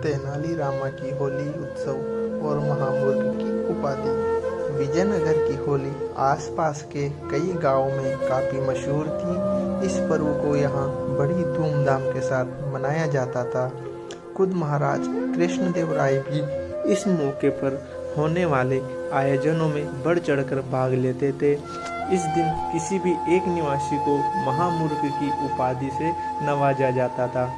तेनालीरामा की होली उत्सव और महामूर्ख की उपाधि। विजयनगर की होली आसपास के कई गांवों में काफ़ी मशहूर थी। इस पर्व को यहाँ बड़ी धूमधाम के साथ मनाया जाता था। खुद महाराज कृष्णदेव राय भी इस मौके पर होने वाले आयोजनों में बढ़ चढ़कर भाग लेते थे। इस दिन किसी भी एक निवासी को महामूर्ख की उपाधि से नवाजा जाता था।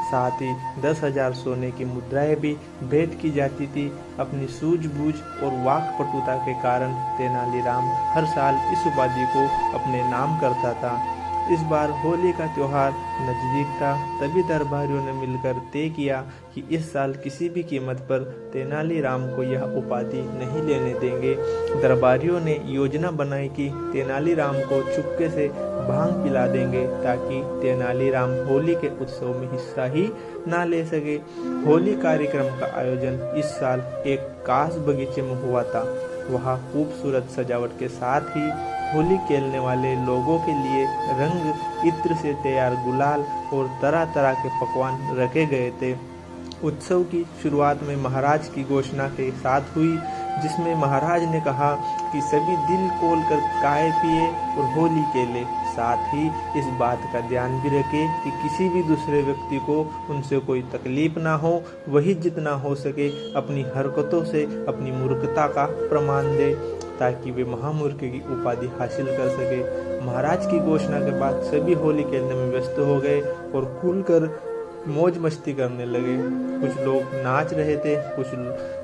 साथ ही 10,000 सोने की मुद्राएं भी भेंट की जाती थी। अपनी सूझबूझ और वाक्पटुता के कारण तेनालीराम हर साल इस उपाधि को अपने नाम करता था। इस बार होली का त्योहार नजदीक था, तभी दरबारियों ने मिलकर तय किया कि इस साल किसी भी कीमत पर तेनालीराम को यह उपाधि नहीं लेने देंगे। दरबारियों ने योजना बनाई कि तेनालीराम को चुपके से भांग पिला देंगे ताकि तेनालीराम होली के उत्सव में हिस्सा ही ना ले सके। होली कार्यक्रम का आयोजन इस साल एक खास बगीचे में हुआ था। वहाँ खूबसूरत सजावट के साथ ही होली खेलने वाले लोगों के लिए रंग इत्र से तैयार गुलाल और तरह तरह के पकवान रखे गए थे। उत्सव की शुरुआत में महाराज की घोषणा के साथ हुई, जिसमें महाराज ने कहा कि सभी दिल खोलकर चाय पिए और होली खेले। साथ ही इस बात का ध्यान भी रखें कि किसी भी दूसरे व्यक्ति को उनसे कोई तकलीफ ना हो। वही जितना हो सके अपनी हरकतों से अपनी मूर्खता का प्रमाण दे ताकि वे महामूर्ख की उपाधि हासिल कर सके। महाराज की घोषणा के बाद सभी होली खेलने में व्यस्त हो गए और खुलकर मौज मस्ती करने लगे। कुछ लोग नाच रहे थे, कुछ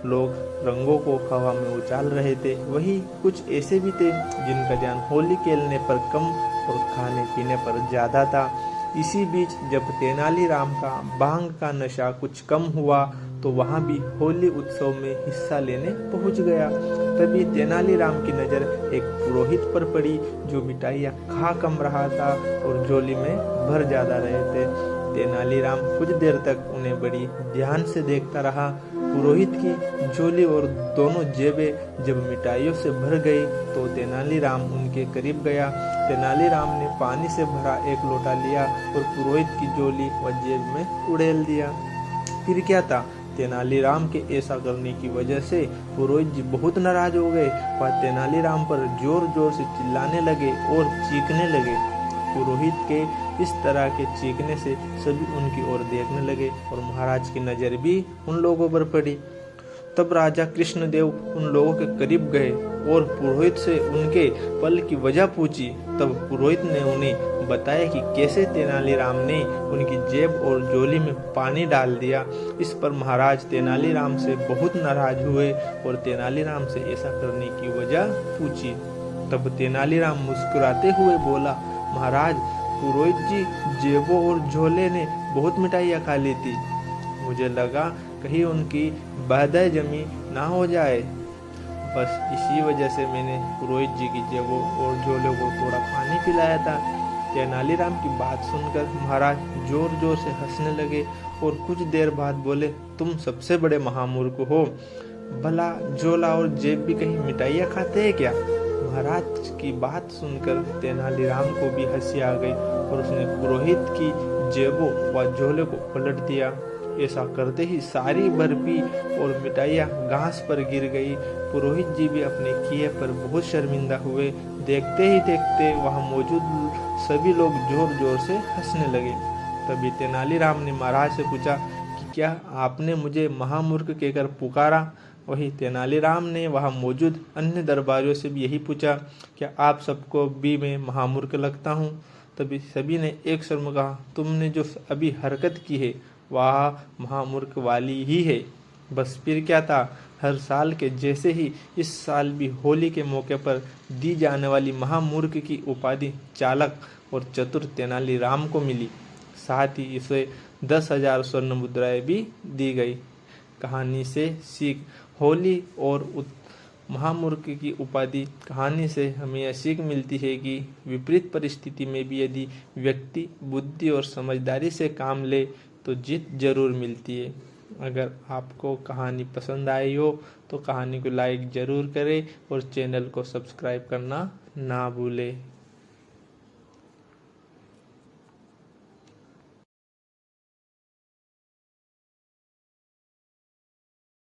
लोग रंगों को हवा में उछाल रहे थे। वहीं कुछ ऐसे भी थे जिनका ध्यान होली खेलने पर कम और खाने पीने पर ज्यादा था। इसी बीच जब तेनालीराम का भांग का नशा कुछ कम हुआ तो वहां भी होली उत्सव में हिस्सा लेने पहुंच गया। तभी तेनालीराम की नज़र एक पुरोहित पर पड़ी जो मिठाइयाँ खा कम रहा था और झोली में भर ज्यादा रहे थे। तेनालीराम कुछ देर तक उन्हें बड़ी ध्यान से देखता रहा। पुरोहित की झोली और दोनों जेबें जब मिठाइयों से भर गई तो तेनालीराम उनके करीब गया। तेनालीराम ने पानी से भरा एक लोटा लिया और पुरोहित की झोली व जेब में उड़ेल दिया। फिर क्या था, तेनालीराम के ऐसा करने की वजह से पुरोहित जी बहुत नाराज हो गए। वह तेनालीराम पर जोर जोर से चिल्लाने लगे और चीखने लगे। पुरोहित के इस तरह के चीखने से सभी उनकी ओर देखने लगे और महाराज की नज़र भी उन लोगों पर पड़ी। तब राजा कृष्णदेव उन लोगों के करीब गए और पुरोहित से उनके पल की वजह पूछी। तब पुरोहित ने उन्हें बताया कि कैसे तेनालीराम ने उनकी जेब और झोली में पानी डाल दिया। इस पर महाराज तेनालीराम से बहुत नाराज हुए और तेनालीराम से ऐसा करने की वजह पूछी। तब तेनालीराम मुस्कुराते हुए बोला, महाराज, पुरोहित जी जेबों और झोले ने बहुत मिठाइयाँ खा ली थी। मुझे लगा कहीं उनकी बाधा जमी ना हो जाए, बस इसी वजह से मैंने पुरोहित जी की जेबों और झोले को थोड़ा पानी पिलाया था। तेनालीराम की बात सुनकर महाराज जोर जोर से हंसने लगे और कुछ देर बाद बोले, तुम सबसे बड़े महामूर्ख हो। भला झोला और जेब भी कहीं मिठाइयाँ खाते हैं क्या? महाराज की बात सुनकर तेनालीराम को भी हंसी आ गई और उसने पुरोहित की जेबों व झोले को पलट दिया। ऐसा करते ही सारी बर्फी और मिठाइयाँ घास पर गिर गई। पुरोहित जी भी अपने किए पर बहुत शर्मिंदा हुए। देखते ही देखते वहाँ मौजूद सभी लोग जोर जोर से हंसने लगे। तभी तेनालीराम ने महाराज से पूछा कि क्या आपने मुझे महामूर्ख कहकर पुकारा? वही तेनालीराम ने वहाँ मौजूद अन्य दरबारियों से भी यही पूछा, क्या आप सबको भी मैं महामूर्ख लगता हूँ? तभी सभी ने एक स्वर में कहा, तुमने जो अभी हरकत की है वह महामूर्ख वाली ही है। बस फिर क्या था, हर साल के जैसे ही इस साल भी होली के मौके पर दी जाने वाली महामूर्ख की उपाधि चालाक और चतुर तेनालीराम को मिली। साथ ही इसे 10,000 स्वर्ण मुद्राएं भी दी गई। कहानी से सीख, होली और महामूर्ख की उपाधि कहानी से हमें यह सीख मिलती है कि विपरीत परिस्थिति में भी यदि व्यक्ति बुद्धि और समझदारी से काम ले तो जीत जरूर मिलती है। अगर आपको कहानी पसंद आई हो तो कहानी को लाइक ज़रूर करें और चैनल को सब्सक्राइब करना ना भूलें।